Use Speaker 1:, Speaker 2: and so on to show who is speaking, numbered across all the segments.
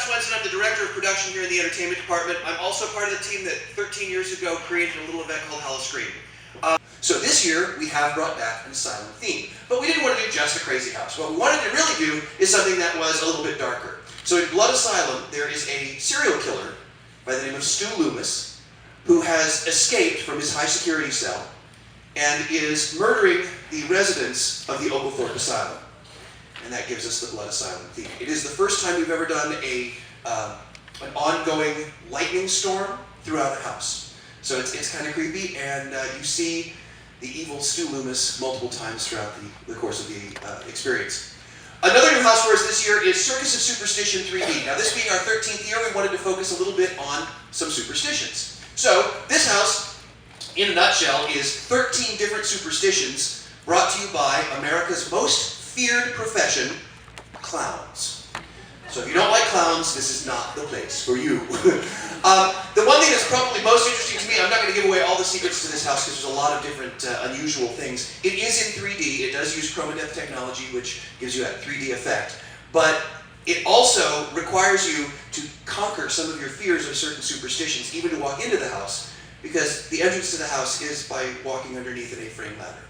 Speaker 1: Swenson. I'm the director of production here in the entertainment department. I'm also part of the team that 13 years ago created a little event called Howl-O-Scream. So this year we have brought back an Asylum theme, but we didn't want to do just a crazy house. What we wanted to really do is something that was a little bit darker. So in Blood Asylum, there is a serial killer by the name of Stu Loomis who has escaped from his high security cell and is murdering the residents of the Oglethorpe Asylum. And that gives us the Blood Asylum theme. It is the first time we've ever done an ongoing lightning storm throughout a house. So it's kind of creepy, and you see the evil Stu Loomis multiple times throughout the course of the experience. Another new house for us this year is Circus of Superstition 3D. Now this being our 13th year, we wanted to focus a little bit on some superstitions. So this house, in a nutshell, is 13 different superstitions brought to you by America's most feared profession, clowns. So if you don't like clowns, this is not the place for you. The one thing that's probably most interesting to me, I'm not going to give away all the secrets to this house because there's a lot of different unusual things. It is in 3D. It does use chroma depth technology, which gives you that 3D effect. But it also requires you to conquer some of your fears of certain superstitions, even to walk into the house, because the entrance to the house is by walking underneath an A-frame ladder.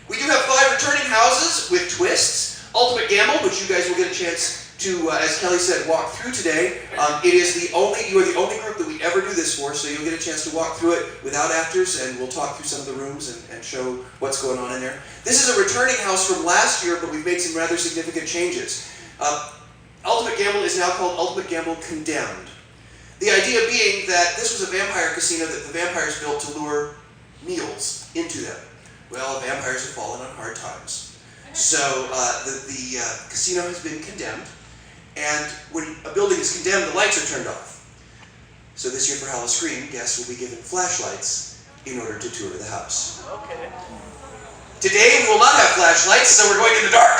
Speaker 1: We do have 5 returning houses with twists. Ultimate Gamble, which you guys will get a chance to, as Kelly said, walk through today. You are the only group that we ever do this for, so you'll get a chance to walk through it without actors, and we'll talk through some of the rooms and show what's going on in there. This is a returning house from last year, but we've made some rather significant changes. Ultimate Gamble is now called Ultimate Gamble Condemned. The idea being that this was a vampire casino that the vampires built to lure meals into them. Well, vampires have fallen on hard times. So the casino has been condemned, and when a building is condemned, the lights are turned off. So this year for Howl-O-Scream, guests will be given flashlights in order to tour the house. Okay. Today we will not have flashlights, so we're going in the dark.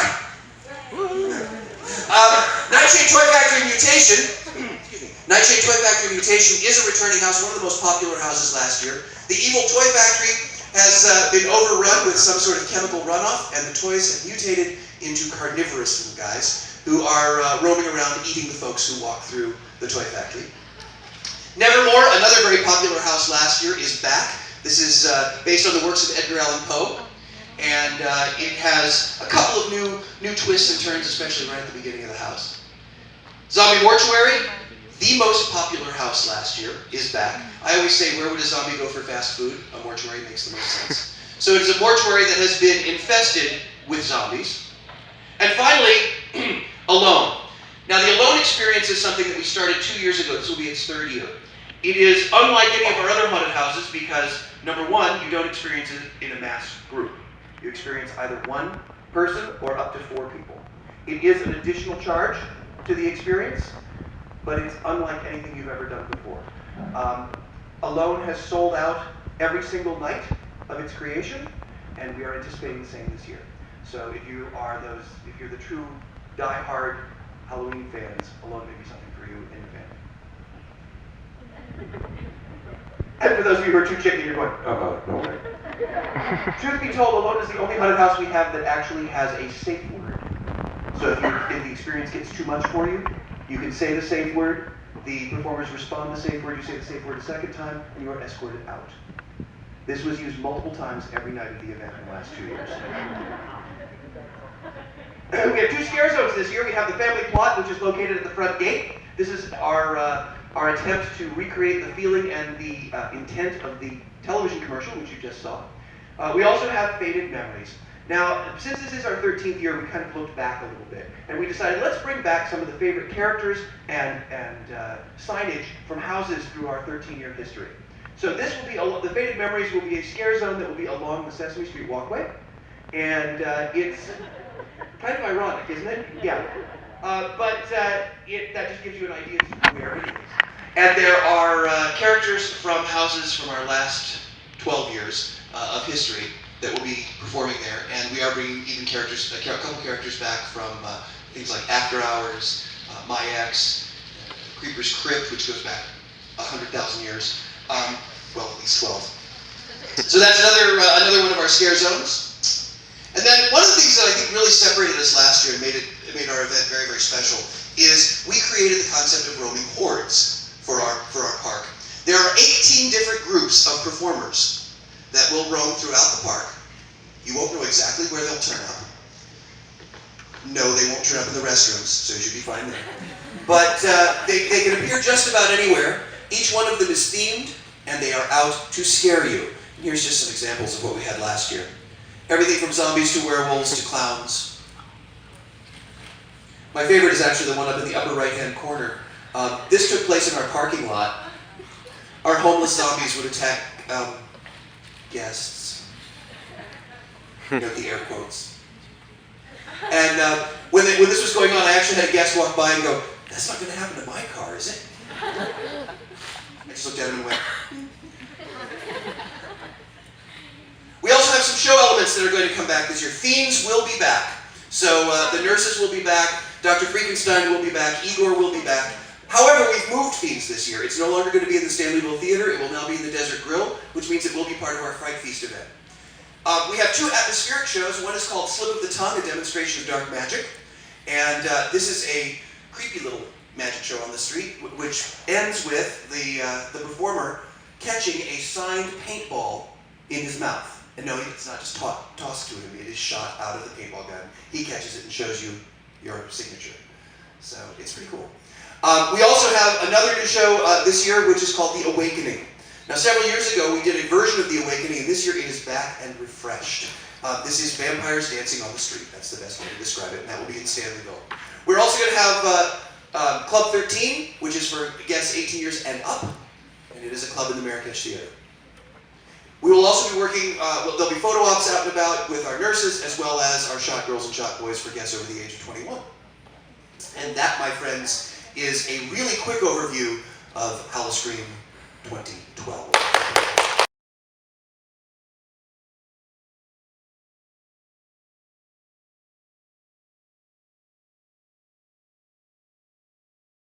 Speaker 1: Nightshade Toy Factory Mutation. Excuse me. Nightshade Toy Factory Mutation is a returning house, one of the most popular houses last year. The evil toy factory has been overrun with some sort of chemical runoff, and the toys have mutated into carnivorous little guys who are roaming around eating the folks who walk through the toy factory. Nevermore, another very popular house last year, is back. This is based on the works of Edgar Allan Poe, and it has a couple of new twists and turns, especially right at the beginning of the house. Zombie Mortuary, the most popular house last year, is back. I always say, where would a zombie go for fast food? A mortuary makes the most sense. So it is a mortuary that has been infested with zombies. And finally, Alone. Now the Alone experience is something that we started 2 years ago. This will be its 3rd year. It is unlike any of our other haunted houses because, number one, you don't experience it in a mass group. You experience either one person or up to 4 people. It is an additional charge to the experience, but it's unlike anything you've ever done before. Alone has sold out every single night of its creation, and we are anticipating the same this year. So if you're the true die-hard Halloween fans, Alone may be something for you and your family. And for those of you who are too chicken, you're going, no. Truth be told, Alone is the only haunted house we have that actually has a safe word. So if the experience gets too much for you, you can say the safe word, the performers respond to the safe word, you say the safe word a second time, and you are escorted out. This was used multiple times every night of the event in the last 2 years. We have 2 scare zones this year. We have the family plot, which is located at the front gate. This is our attempt to recreate the feeling and the intent of the television commercial, which you just saw. We also have Faded Memories. Now, since this is our 13th year, we kind of looked back a little bit, and we decided let's bring back some of the favorite characters and signage from houses through our 13-year history. So this will be, the Faded Memories will be a scare zone that will be along the Sesame Street walkway, and it's kind of ironic, isn't it? Yeah. But that just gives you an idea of where it is. And there are characters from houses from our last 12 years of history that will be performing there, and we are bringing even characters, a couple characters back from things like After Hours, My Ex, Creeper's Crypt, which goes back 100,000 years. Well, at least 12. So that's another one of our scare zones. And then one of the things that I think really separated us last year and made it made our event very, very special is we created the concept of roaming hordes for our park. There are 18 different groups of performers that will roam throughout the park. You won't know exactly where they'll turn up. No, they won't turn up in the restrooms, so you should be fine there. But they can appear just about anywhere. Each one of them is themed, and they are out to scare you. Here's just some examples of what we had last year. Everything from zombies to werewolves to clowns. My favorite is actually the one up in the upper right-hand corner. This took place in our parking lot. Our homeless zombies would attack guests. You know, the air quotes. And when this was going on, I actually had a guest walk by and go, "That's not going to happen to my car, is it?" I just looked at him and went. We also have some show elements that are going to come back this year. Fiends will be back. So the nurses will be back. Dr. Frankenstein will be back. Igor will be back. However, we've moved Fiends this year. It's no longer going to be in the Stanleyville Theater. It will now be in the Desert Grill, which means it will be part of our Fright Feast event. We have two atmospheric shows. One is called Slip of the Tongue, a demonstration of dark magic. And this is a creepy little magic show on the street, which ends with the performer catching a signed paintball in his mouth. And no, it's not just tossed to him. It is shot out of the paintball gun. He catches it and shows you your signature. So it's pretty cool. We also have another new show this year, which is called The Awakening. Now, several years ago, we did a version of The Awakening, and this year it is back and refreshed. This is vampires dancing on the street. That's the best way to describe it, and that will be in Stanleyville. We're also going to have Club 13, which is for guests 18 years and up, and it is a club in the Marrakesh Theater. We will also be working, there'll be photo ops out and about with our nurses, as well as our shot girls and shot boys for guests over the age of 21. And that, my friends, is a really quick overview of Howl-O-Scream 2012.